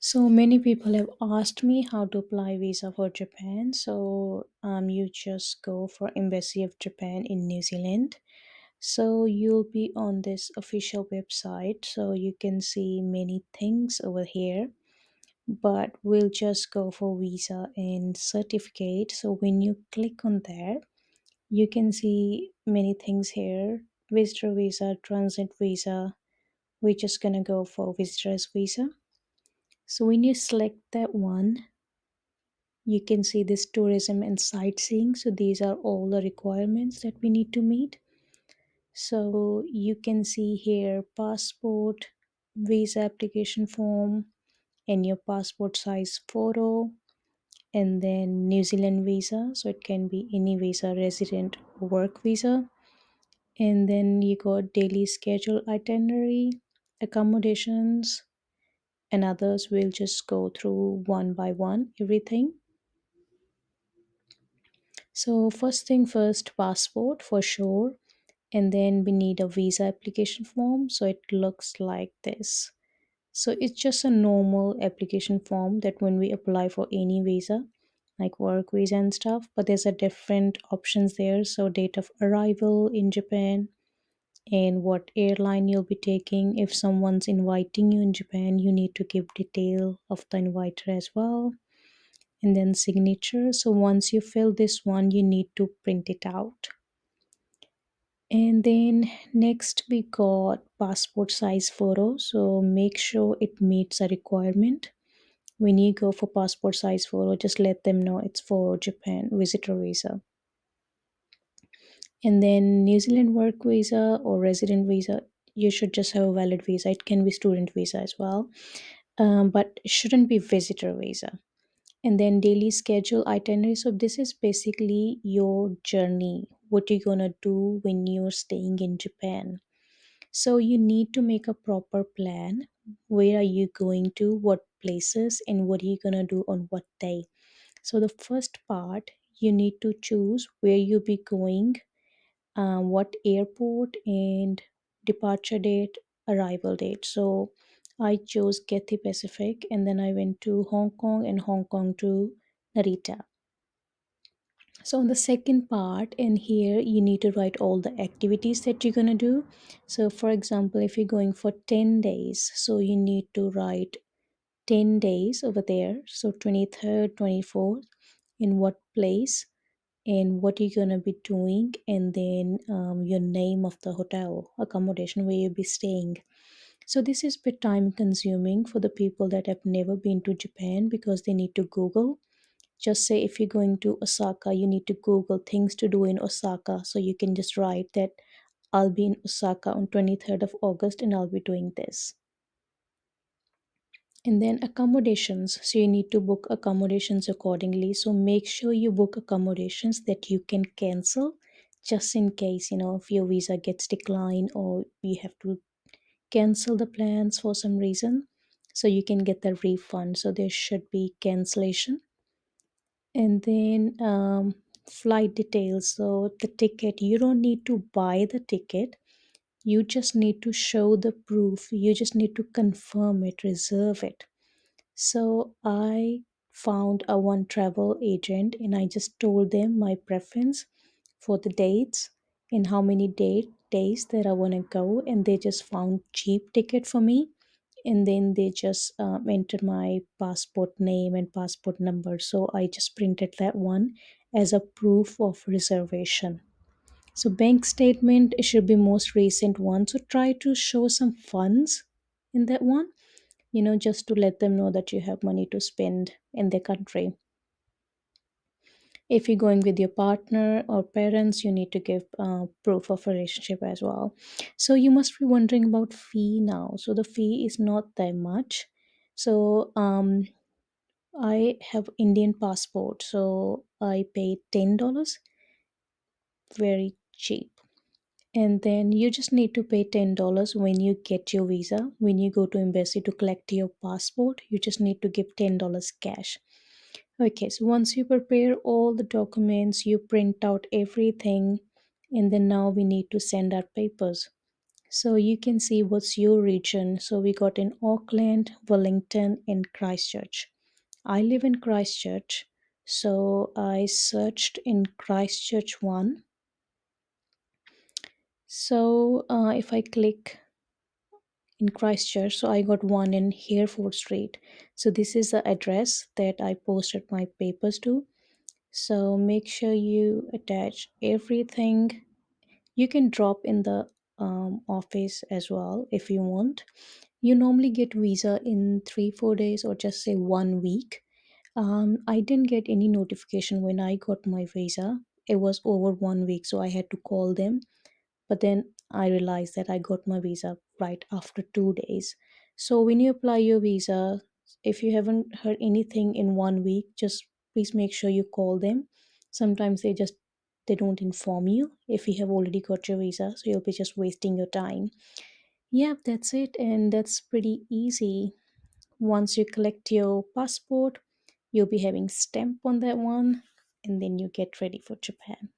So many people have asked me how to apply visa for Japan. You just go for Embassy of Japan in New Zealand. So you'll be on this official website, so you can see many things over here. But we'll just go for visa and certificate. So when you click on there, you can see many things here: visitor visa, transit visa. We're just gonna go for visitors visa. So when you select that one, you can see this tourism and sightseeing. So these are all the requirements that we need to meet. So you can see here passport, visa application form, and your passport size photo, and then New Zealand visa. So it can be any visa, resident, work visa. And then you got daily schedule itinerary, accommodations, and others. We'll just go through one by one everything. So, first thing first, passport for sure. And then we need a visa application form. So, it looks like this. So, it's just a normal application form that when we apply for any visa, like work visa and stuff, but there's a different options there. So, date of arrival in Japan and what airline you'll be taking. If someone's inviting you in Japan, you need to give detail of the inviter as well, and then signature. So once you fill this one, you need to print it out. And then next we got passport size photo. So make sure it meets a requirement. When you go for passport size photo, just let them know it's for Japan visitor visa. And then New Zealand work visa or resident visa, you should just have a valid visa. It can be student visa as well, but it shouldn't be visitor visa. And then daily schedule itinerary. So this is basically your journey, what you're gonna do when you're staying in Japan. So you need to make a proper plan. Where are you going to, what places, and what are you gonna do on what day? So the first part, you need to choose where you'll be going, what airport, and departure date, arrival date. So I chose Cathay Pacific, and then I went to Hong Kong, and Hong Kong to Narita. So on the second part in here, you need to write all the activities that you're gonna do. So for example, if you're going for 10 days, so you need to write 10 days over there. So 23rd, 24th, in what place, and what you're gonna be doing, and then your name of the hotel accommodation where you'll be staying. So this is bit time consuming for the people that have never been to Japan, because they need to Google. Just say if you're going to Osaka, you need to Google things to do in Osaka. So you can just write that I'll be in Osaka on 23rd of August and I'll be doing this. And then accommodations. So you need to book accommodations accordingly. So make sure you book accommodations that you can cancel, just in case, if your visa gets declined or you have to cancel the plans for some reason. So you can get the refund. So there should be cancellation. And then flight details. So the ticket, you don't need to buy the ticket. You just need to show the proof. You just need to confirm it, reserve it. So I found a one travel agent, and I just told them my preference for the dates and how many days that I want to go, and they just found cheap ticket for me. And then they just enter my passport name and passport number. So I just printed that one as a proof of reservation. So bank statement, it should be most recent one. So try to show some funds in that one, just to let them know that you have money to spend in the country. If you're going with your partner or parents, you need to give proof of relationship as well. So you must be wondering about fee now. So the fee is not that much. So I have Indian passport, so I paid $10, very cheap. And then you just need to pay $10 when you get your visa. When you go to embassy to collect your passport, you just need to give $10 cash. Okay, so once you prepare all the documents, you print out everything, and then now we need to send our papers. So you can see what's your region. So we got in Auckland, Wellington, and Christchurch. I live in Christchurch, so I searched in Christchurch one. So if I click in Christchurch, so I got one in Hereford Street. So this is the address that I posted my papers to. So make sure you attach everything. You can drop in the office as well if you want. You normally get visa in 3 4 days or just say 1 week. I didn't get any notification when I got my visa. It was over 1 week, so I had to call them. But then I realized that I got my visa right after 2 days. So when you apply your visa, if you haven't heard anything in 1 week, just please make sure you call them. Sometimes they don't inform you if you have already got your visa, so you'll be just wasting your time. Yeah, that's it, and that's pretty easy. Once you collect your passport, you'll be having stamp on that one, and then you get ready for Japan.